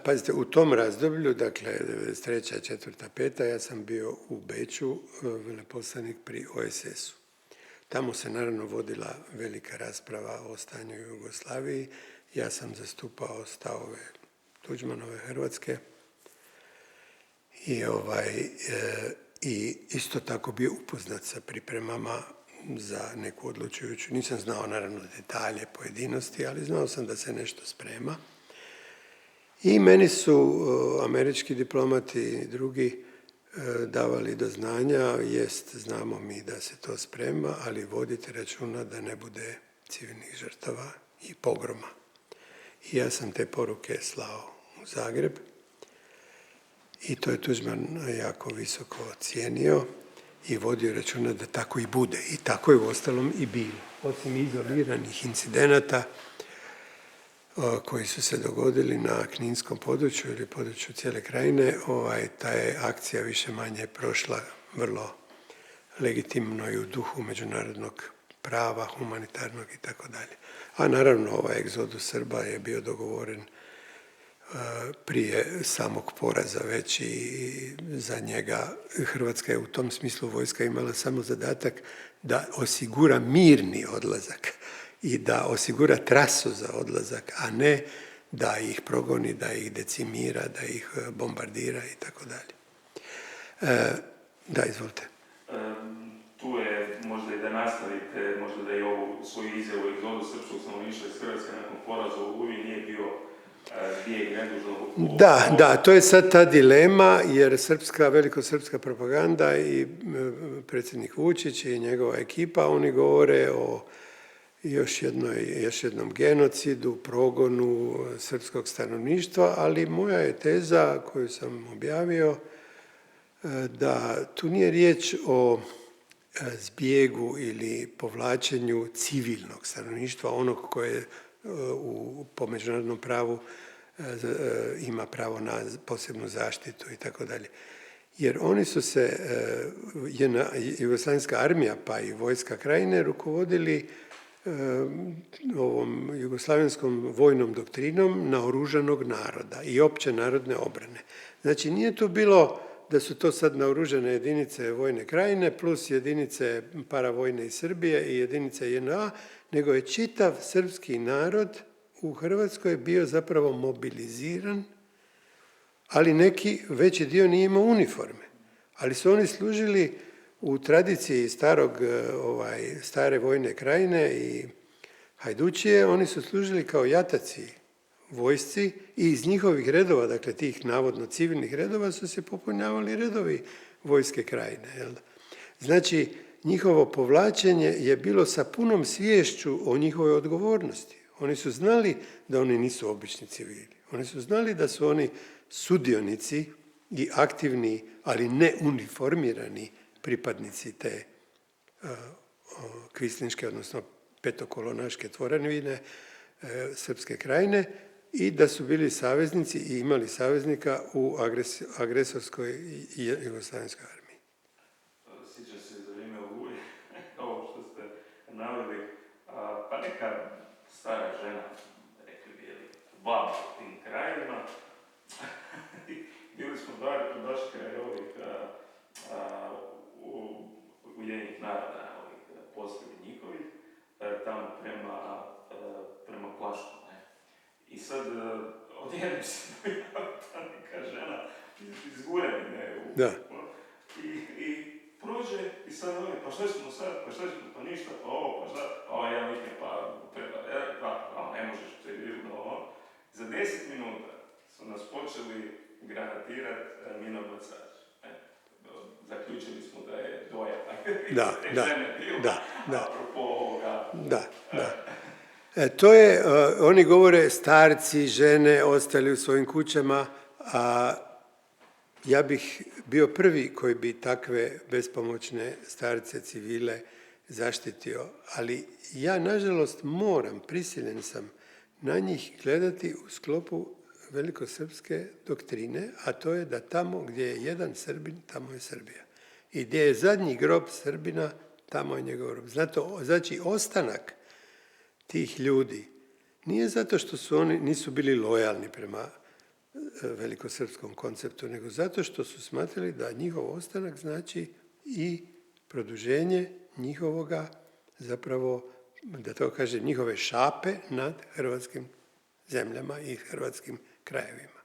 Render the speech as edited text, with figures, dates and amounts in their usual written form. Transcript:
Pazite, u tom razdoblju, dakle 93., 4., 5., ja sam bio u Beču, veleposlanik pri OESS-u. Tamo se naravno vodila velika rasprava o stanju u Jugoslaviji. Ja sam zastupao stavove Tuđmanove Hrvatske i isto tako bio upoznat sa pripremama za neku odlučujuću. Nisam znao naravno detalje, pojedinosti, ali znao sam da se nešto sprema. I meni su američki diplomati i drugi davali do znanja, znamo mi da se to sprema, ali vodite računa da ne bude civilnih žrtava i pogroma. I ja sam te poruke slao u Zagreb i to je Tuđman jako visoko cijenio i vodio računa da tako i bude. I tako je uostalom i bilo. Osim izoliranih incidenata koji su se dogodili na kninskom području ili području cijele krajine, ta je akcija više manje prošla vrlo legitimno i u duhu međunarodnog prava, humanitarnog i tako dalje. A naravno ovaj egzodus Srba je bio dogovoren prije samog poraza već i za njega. Hrvatska je u tom smislu, vojska imala samo zadatak da osigura mirni odlazak i da osigura trasu za odlazak, a ne da ih progoni, da ih decimira, da ih bombardira i tako dalje. Da, izvolite. Tu je možda i da nastavite, možda da i ovu svoju izjavu egzodu srpskog stanovništva iz Hrvatske nakon poraza u Oluji nije bio bijeg nedužnog. Da, to je sad ta dilema, jer velikosrpska propaganda i predsjednik Vučić i njegova ekipa, oni govore o još jednom genocidu, progonu srpskog stanovništva, ali moja je teza koju sam objavio da tu nije riječ o zbjegu ili povlačenju civilnog stanovništva, onog koje po međunarodnom pravu ima pravo na posebnu zaštitu i tako dalje. Jer oni su se, Jugoslavenska armija pa i vojska krajine rukovodili ovom jugoslavenskom vojnom doktrinom naoružanog naroda i opće narodne obrane. Znači nije to bilo da su to sad naoružane jedinice vojne krajine plus jedinice paravojne iz Srbije i jedinice JNA, nego je čitav srpski narod u Hrvatskoj bio zapravo mobiliziran, ali neki veći dio nije imao uniforme. Ali su oni služili u tradiciji stare vojne krajine i hajdučije, oni su služili kao jataci vojsci i iz njihovih redova, dakle tih navodno civilnih redova, su se popunjavali redovi vojske krajine. Jel? Znači, njihovo povlačenje je bilo sa punom sviješću o njihovoj odgovornosti. Oni su znali da oni nisu obični civili. Oni su znali da su oni sudionici i aktivni, ali ne uniformirani pripadnici te kvislinške, odnosno petokolonaške tvorevine Srpske krajine i da su bili saveznici i imali saveznika u agresorskoj jugoslavenskoj armiji. Sjećam se za vrijeme Oluje, ovo što ste naveli, pa neka stara žena, rekli bi, baba u tim krajevima, bili smo baš kraj ovih Ujedinjenih naroda, ovih postrojbi njihovih, tamo prema Plašku. I sad odjednom se pojavila ta neka žena iz Gujevine. I prođe i sad oni, pa šta ćemo sad, pa ništa, pa ovo, pa šta, pa ja nikem, pa treba, ne možeš to je bilo ovo. Za 10 minuta su nas počeli granatirati minobacač. Zaključili smo da je dojava. Apropo ovoga. To je, oni govore starci, žene, ostali u svojim kućama, a ja bih bio prvi koji bi takve bespomoćne starce, civile zaštitio, ali ja nažalost prisiljen sam na njih gledati u sklopu velikosrpske doktrine, a to je da tamo gdje je jedan Srbin, tamo je Srbija. I gdje je zadnji grob Srbina, tamo je njegov grob. Znači, ostanak tih ljudi nije zato što su oni nisu bili lojalni prema velikosrpskom konceptu, nego zato što su smatrali da njihov ostanak znači i produženje njihovoga, zapravo, da to kažem, njihove šape nad hrvatskim zemljama i hrvatskim krajevima.